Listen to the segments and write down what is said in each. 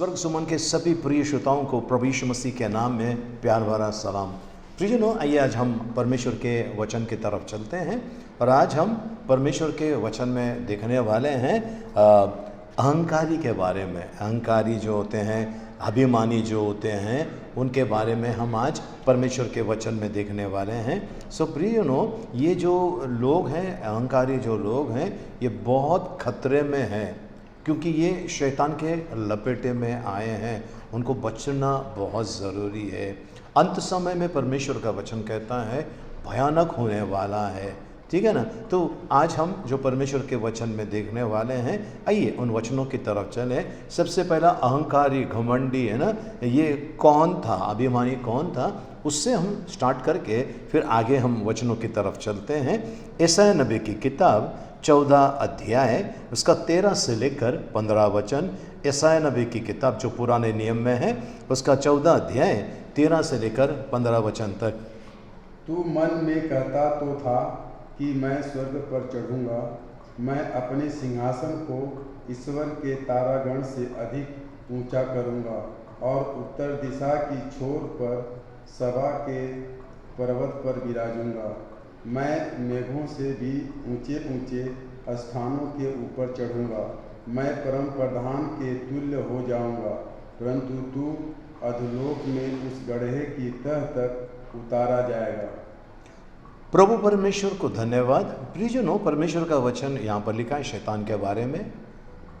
स्वर्ग सुमन के सभी प्रिय श्रोताओं को प्रभु यीशु मसीह के नाम में प्यार भरा सलाम। प्रियजनों, आइए आज हम परमेश्वर के वचन की तरफ चलते हैं और आज हम परमेश्वर के वचन में देखने वाले हैं अहंकारी के बारे में। अहंकारी जो होते हैं, अभिमानी जो होते हैं, उनके बारे में हम आज परमेश्वर के वचन में देखने वाले हैं। सो प्रियजनों, ये जो लोग हैं, अहंकारी जो लोग हैं, ये बहुत खतरे में हैं क्योंकि ये शैतान के लपेटे में आए हैं। उनको बचना बहुत ज़रूरी है। अंत समय में परमेश्वर का वचन कहता है भयानक होने वाला है, ठीक है ना। तो आज हम जो परमेश्वर के वचन में देखने वाले हैं, आइए उन वचनों की तरफ चलें। सबसे पहला अहंकारी, घमंडी है ना, ये कौन था, अभिमानी कौन था, उससे हम स्टार्ट करके फिर आगे हम वचनों की तरफ चलते हैं। यशायाह नबी की किताब 14 अध्याय उसका 13 से लेकर 15 वचन। यशायाह नबी की किताब जो पुराने नियम में है उसका 14 अध्याय 13 से लेकर 15 वचन तक। तू मन में कहता तो था कि मैं स्वर्ग पर चढ़ूँगा, मैं अपने सिंहासन को ईश्वर के तारागण से अधिक ऊंचा करूँगा और उत्तर दिशा की छोर पर सभा के पर्वत पर विराजूँगा। मैं मेघों से भी ऊंचे ऊंचे स्थानों के ऊपर चढ़ूँगा, मैं परम प्रधान के तुल्य हो जाऊँगा, परंतु तू अधोलोक में उस गड्ढे की तह तक उतारा जाएगा। प्रभु परमेश्वर को धन्यवाद। प्रियजनों, परमेश्वर का वचन यहाँ पर लिखा है शैतान के बारे में,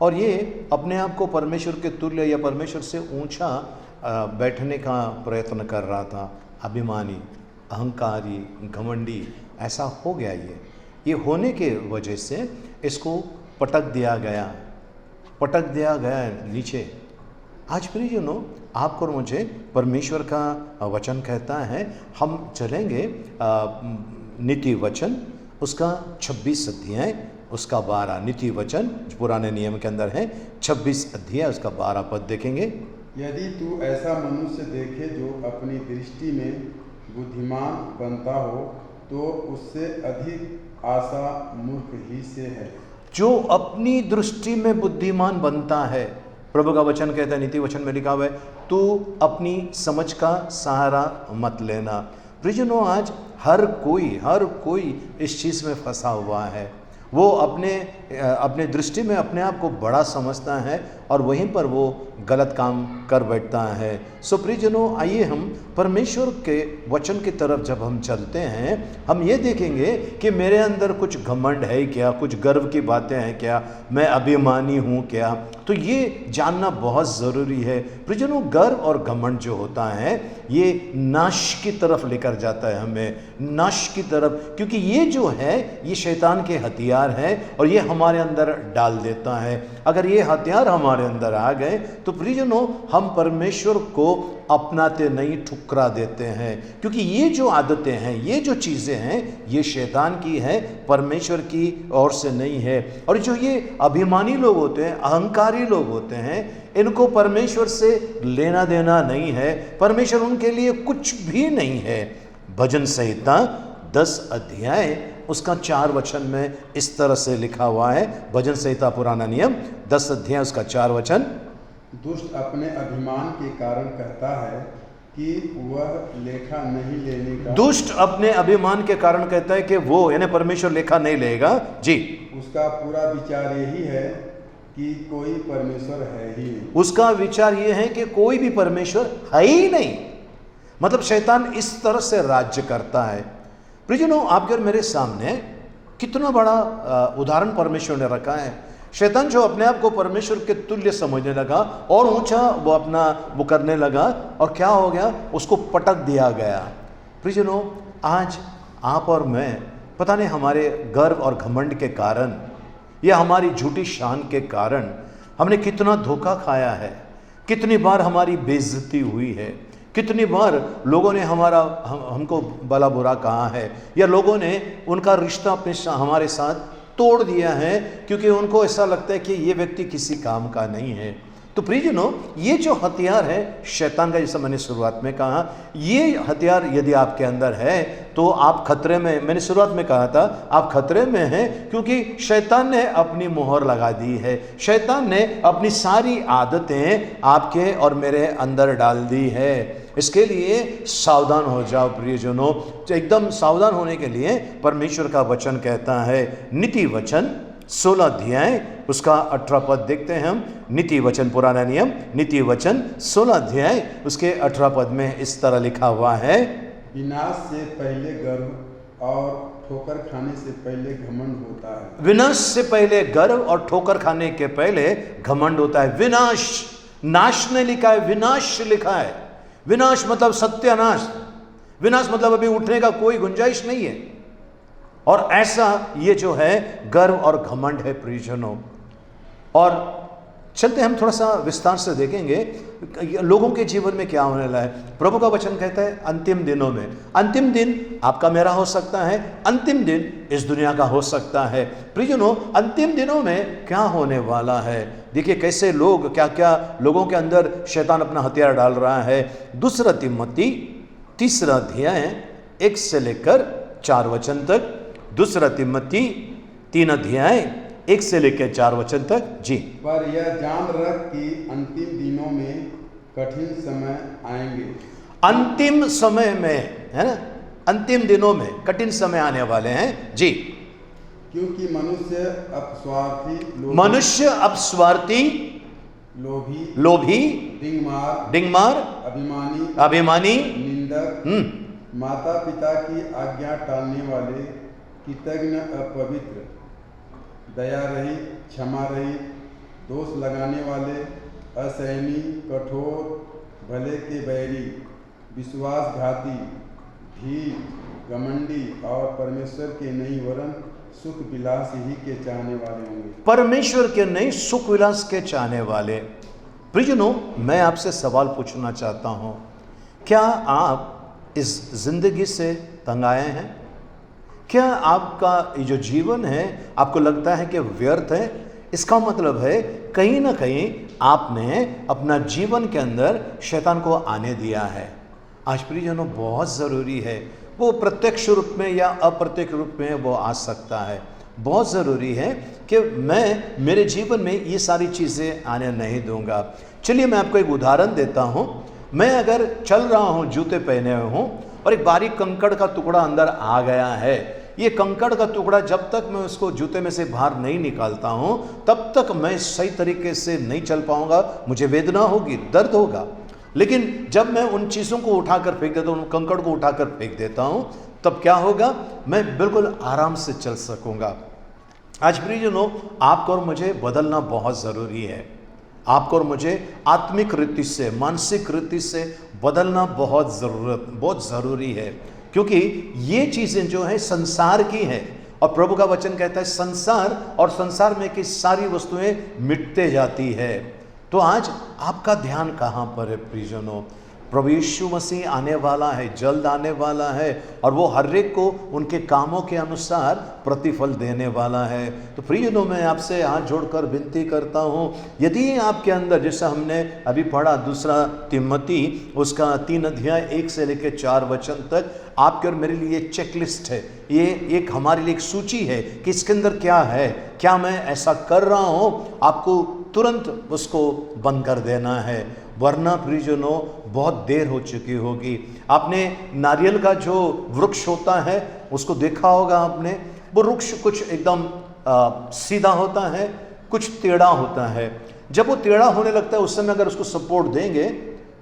और ये अपने आप को परमेश्वर के तुल्य या परमेश्वर से ऊंचा बैठने का प्रयत्न कर रहा था। अभिमानी, अहंकारी, घमंडी ऐसा हो गया। ये होने के वजह से इसको पटक दिया गया नीचे। आज प्रियजनों, आपको और मुझे परमेश्वर का वचन कहता है, हम चलेंगे नीति वचन उसका 26 अध्याय उसका 12। नीति वचन पुराने नियम के अंदर है, 26 अध्याय उसका 12 पद देखेंगे। यदि तू ऐसा मनुष्य देखे जो अपनी दृष्टि में बुद्धिमान बनता हो, तो उससे अधिक आशा मूर्ख ही से है। जो अपनी दृष्टि में बुद्धिमान बनता है, प्रभु का वचन कहता है, नीति वचन में लिखा हुआ है, तू अपनी समझ का सहारा मत लेना। प्रियजनों, आज हर कोई इस चीज़ में फंसा हुआ है। वो अपने दृष्टि में अपने आप को बड़ा समझता है और वहीं पर वो गलत काम कर बैठता है। सो प्रियजनों, आइए हम परमेश्वर के वचन की तरफ जब हम चलते हैं, हम ये देखेंगे कि मेरे अंदर कुछ घमंड है क्या, कुछ गर्व की बातें हैं क्या, मैं अभिमानी हूँ क्या। तो ये जानना बहुत ज़रूरी है। प्रियजनों, गर्व और घमंड जो होता है ये नाश की तरफ लेकर जाता है, हमें नाश की तरफ, क्योंकि ये जो है ये शैतान के हथियार हैं और ये हमारे अंदर डाल देता है। अगर ये हथियार हमारे अंदर आ गए तो प्रियजनों, हम परमेश्वर को अपनाते नहीं, ठुकरा देते हैं, क्योंकि ये जो आदतें हैं, ये जो चीज़ें हैं, ये शैतान की है, परमेश्वर की ओर से नहीं है। और जो ये अभिमानी लोग होते हैं, अहंकारी लोग होते हैं, इनको परमेश्वर से लेना देना नहीं है, परमेश्वर उनके लिए कुछ भी नहीं है। भजन संहिता 10 अध्याय उसका 4 वचन में इस तरह से लिखा हुआ है। भजन संहिता पुराना नियम 10 अध्याय उसका 4 वचन। दुष्ट अपने अभिमान के कारण कहता है कि वह लेखा नहीं लेने का। दुष्ट अपने अभिमान के कारण कहता है कि वो यानी परमेश्वर लेखा नहीं लेगा जी। उसका पूरा विचार यही है कि कोई परमेश्वर है ही नहीं। उसका विचार ये है कि कोई भी परमेश्वर है ही नहीं। मतलब शैतान इस तरह से राज्य करता है। प्रियजनों, आपके और मेरे सामने कितना बड़ा उदाहरण परमेश्वर ने रखा है। शैतान जो अपने आप को परमेश्वर के तुल्य समझने लगा और ऊंचा वो करने लगा, और क्या हो गया, उसको पटक दिया गया। प्रियजनों, आज आप और मैं पता नहीं हमारे गर्व और घमंड के कारण या हमारी झूठी शान के कारण हमने कितना धोखा खाया है, कितनी बार हमारी बेइज्जती हुई है, कितनी बार लोगों ने हमको भला बुरा कहा है, या लोगों ने उनका रिश्ता हमारे साथ तोड़ दिया है क्योंकि उनको ऐसा लगता है कि ये व्यक्ति किसी काम का नहीं है। तो तो प्रियजनों, ये जो हथियार है शैतान का, जैसा मैंने शुरुआत में कहा, ये हथियार यदि आपके अंदर है तो आप खतरे में, मैंने शुरुआत में कहा था, आप खतरे में हैं, क्योंकि शैतान ने अपनी मोहर लगा दी है। शैतान ने अपनी सारी आदतें आपके और मेरे अंदर डाल दी है। इसके लिए सावधान हो जाओ प्रियजनों। तो एकदम सावधान होने के लिए परमेश्वर का वचन कहता है, नीति वचन 16 अध्याय उसका 18 पद देखते हैं हम। नीति वचन, पुराना नियम, नीति वचन 16 अध्याय उसके 18 पद में इस तरह लिखा हुआ है, विनाश से पहले गर्व और ठोकर खाने से पहले घमंड होता है। विनाश से पहले गर्व और ठोकर खाने के पहले घमंड होता है। विनाश, नाश ने लिखा है, विनाश लिखा है। विनाश मतलब सत्यानाश, विनाश मतलब अभी उठने का कोई गुंजाइश नहीं है। और ऐसा ये जो है गर्व और घमंड है प्रियजनों। और चलते हम थोड़ा सा विस्तार से देखेंगे लोगों के जीवन में क्या होने लगा है। प्रभु का वचन कहता है अंतिम दिनों में, अंतिम दिन आपका मेरा हो सकता है, अंतिम दिन इस दुनिया का हो सकता है। प्रियजनों, अंतिम दिनों में क्या होने वाला है, देखिए कैसे लोग, क्या क्या लोगों के अंदर शैतान अपना हथियार डाल रहा है। 2 तिमोथी 3 अध्याय 1 से लेकर 4 वचन तक। 2 तिमोथी 3 अध्याय 1 से लेकर 4 वचन तक। जी, पर यह जान रख कि अंतिम दिनों में कठिन समय आएंगे। अंतिम समय में, है ना, अंतिम दिनों में कठिन समय आने वाले हैं। जी, क्योंकि मनुष्य अपस्वार्थी, लोभी, डिंगमार, अभिमानी, निंदक, माता पिता की आज्ञा टालने वाले, कृतज्ञ, अपवित्र, दया रहित, क्षमा रहित, दोष लगाने वाले, असहनी, कठोर, भले के बैरी, विश्वासघाती, ढीठ, घमंडी और परमेश्वर के नहीं वरन सुख विलास ही के चाहने वाले होंगे। परमेश्वर के नहीं सुख विलास के चाहने वाले। प्रियजनों, मैं आपसे सवाल पूछना चाहता हूं, क्या आप इस जिंदगी से तंग आए हैं? क्या आपका ये जो जीवन है आपको लगता है कि व्यर्थ है? इसका मतलब है कहीं ना कहीं आपने अपना जीवन के अंदर शैतान को आने दिया है। आज प्रियजनों, बहुत ज़रूरी है, वो प्रत्यक्ष रूप में या अप्रत्यक्ष रूप में वो आ सकता है। बहुत ज़रूरी है कि मैं मेरे जीवन में ये सारी चीज़ें आने नहीं दूंगा। चलिए मैं आपको एक उदाहरण देता हूँ। मैं अगर चल रहा हूँ, जूते पहने हुए हूँ, और एक बारीक कंकड़ का टुकड़ा अंदर आ गया है, ये कंकड़ का टुकड़ा जब तक मैं उसको जूते में से बाहर नहीं निकालता हूँ तब तक मैं सही तरीके से नहीं चल पाऊंगा, मुझे वेदना होगी, दर्द होगा। लेकिन जब मैं उन चीज़ों को उठाकर फेंक देता हूँ, उन कंकड़ को उठाकर फेंक देता हूँ, तब क्या होगा, मैं बिल्कुल आराम से चल सकूँगा। आज प्रियजनों, आपको और मुझे बदलना बहुत ज़रूरी है। आपको और मुझे आत्मिक रीति से, मानसिक रीति से बदलना बहुत ज़रूरी है, क्योंकि ये चीज़ें जो है संसार की हैं। और प्रभु का वचन कहता है संसार और संसार में की सारी वस्तुएं मिटते जाती है। तो आज आपका ध्यान कहाँ पर है प्रियजनों? प्रभु यीशु मसीह आने वाला है, जल्द आने वाला है, और वो हर एक को उनके कामों के अनुसार प्रतिफल देने वाला है। तो प्रियजनों, मैं आपसे हाथ जोड़कर विनती करता हूँ, यदि आपके अंदर, जैसा हमने अभी पढ़ा 2 तिमोथी उसका 3 अध्याय 1 से लेकर 4 वचन तक, आपके और मेरे लिए चेकलिस्ट है, ये एक हमारे लिए एक सूची है कि इसके अंदर क्या है, क्या मैं ऐसा कर रहा हूँ, आपको तुरंत उसको बंद कर देना है, वरना प्रियजनों बहुत देर हो चुकी होगी। आपने नारियल का जो वृक्ष होता है उसको देखा होगा आपने, वो वृक्ष कुछ एकदम सीधा होता है, कुछ टेढ़ा होता है। जब वो टेढ़ा होने लगता है उस समय अगर उसको सपोर्ट देंगे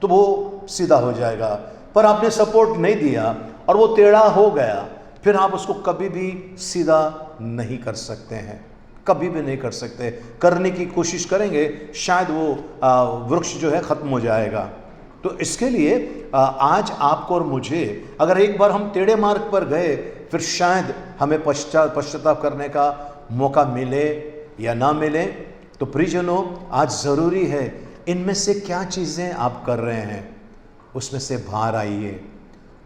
तो वो सीधा हो जाएगा, पर आपने सपोर्ट नहीं दिया और वो टेढ़ा हो गया, फिर आप उसको कभी भी सीधा नहीं कर सकते हैं, कभी भी नहीं कर सकते। करने की कोशिश करेंगे शायद वो वृक्ष जो है ख़त्म हो जाएगा। तो इसके लिए आज आपको और मुझे, अगर एक बार हम टेढ़े मार्ग पर गए, फिर शायद हमें पश्चाताप करने का मौका मिले या ना मिले। तो प्रियजनों, आज ज़रूरी है, इनमें से क्या चीज़ें आप कर रहे हैं उसमें से बाहर आइए,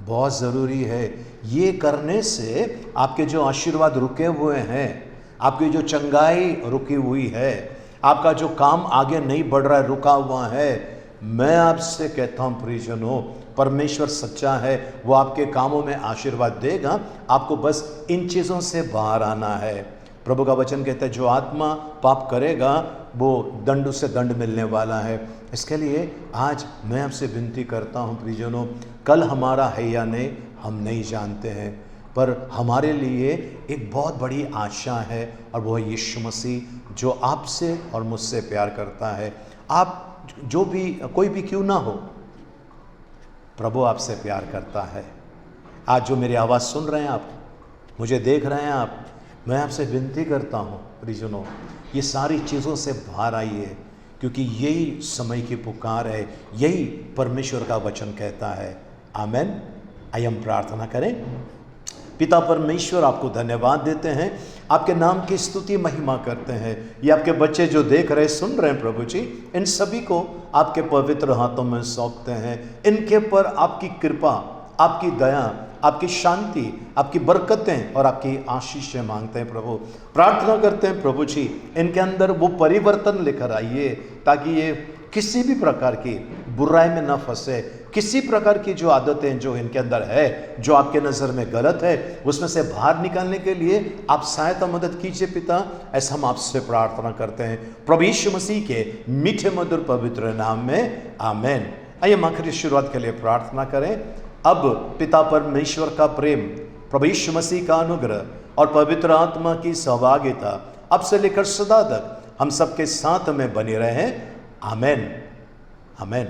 बहुत ज़रूरी है। ये करने से आपके जो आशीर्वाद रुके हुए हैं, आपकी जो चंगाई रुकी हुई है, आपका जो काम आगे नहीं बढ़ रहा है, रुका हुआ है, मैं आपसे कहता हूँ प्रियजनों, परमेश्वर सच्चा है, वो आपके कामों में आशीर्वाद देगा। आपको बस इन चीज़ों से बाहर आना है। प्रभु का वचन कहता है जो आत्मा पाप करेगा वो दंड से दंड मिलने वाला है। इसके लिए आज मैं आपसे विनती करता हूँ प्रियजनों, कल हमारा है या नहीं हम नहीं जानते हैं, पर हमारे लिए एक बहुत बड़ी आशा है और वो है यीशु मसीह जो आपसे और मुझसे प्यार करता है। आप जो भी कोई भी क्यों ना हो, प्रभु आपसे प्यार करता है। आज जो मेरी आवाज़ सुन रहे हैं आप, मुझे देख रहे हैं आप, मैं आपसे विनती करता हूँ प्रियजनों, ये सारी चीज़ों से बाहर आइए, क्योंकि यही समय की पुकार है, यही परमेश्वर का वचन कहता है। आमेन। आइए हम प्रार्थना करें। पिता परमेश्वर, आपको धन्यवाद देते हैं, आपके नाम की स्तुति महिमा करते हैं। ये आपके बच्चे जो देख रहे सुन रहे हैं प्रभु जी, इन सभी को आपके पवित्र हाथों में सौंपते हैं। इनके पर आपकी कृपा, आपकी दया, आपकी शांति, आपकी बरकतें और आपकी आशीषें मांगते हैं प्रभु। प्रार्थना करते हैं प्रभु जी, इनके अंदर वो परिवर्तन लेकर आइए ताकि ये किसी भी प्रकार की बुराई में न फंसे, किसी प्रकार की जो आदतें जो इनके अंदर है, जो आपके नज़र में गलत है, उसमें से बाहर निकालने के लिए आप सहायता मदद कीजिए पिता, ऐसा हम आपसे प्रार्थना करते हैं प्रभु यीशु मसीह के मीठे मधुर पवित्र नाम में, आमेन। आइए हम आखिरी शुरुआत के लिए प्रार्थना करें। अब पिता परमेश्वर का प्रेम, प्रभु यीशु मसीह का अनुग्रह और पवित्र आत्मा की सहभागिता अब से लेकर सदा तक हम सबके साथ में बनी रहे। आमेन, आमेन।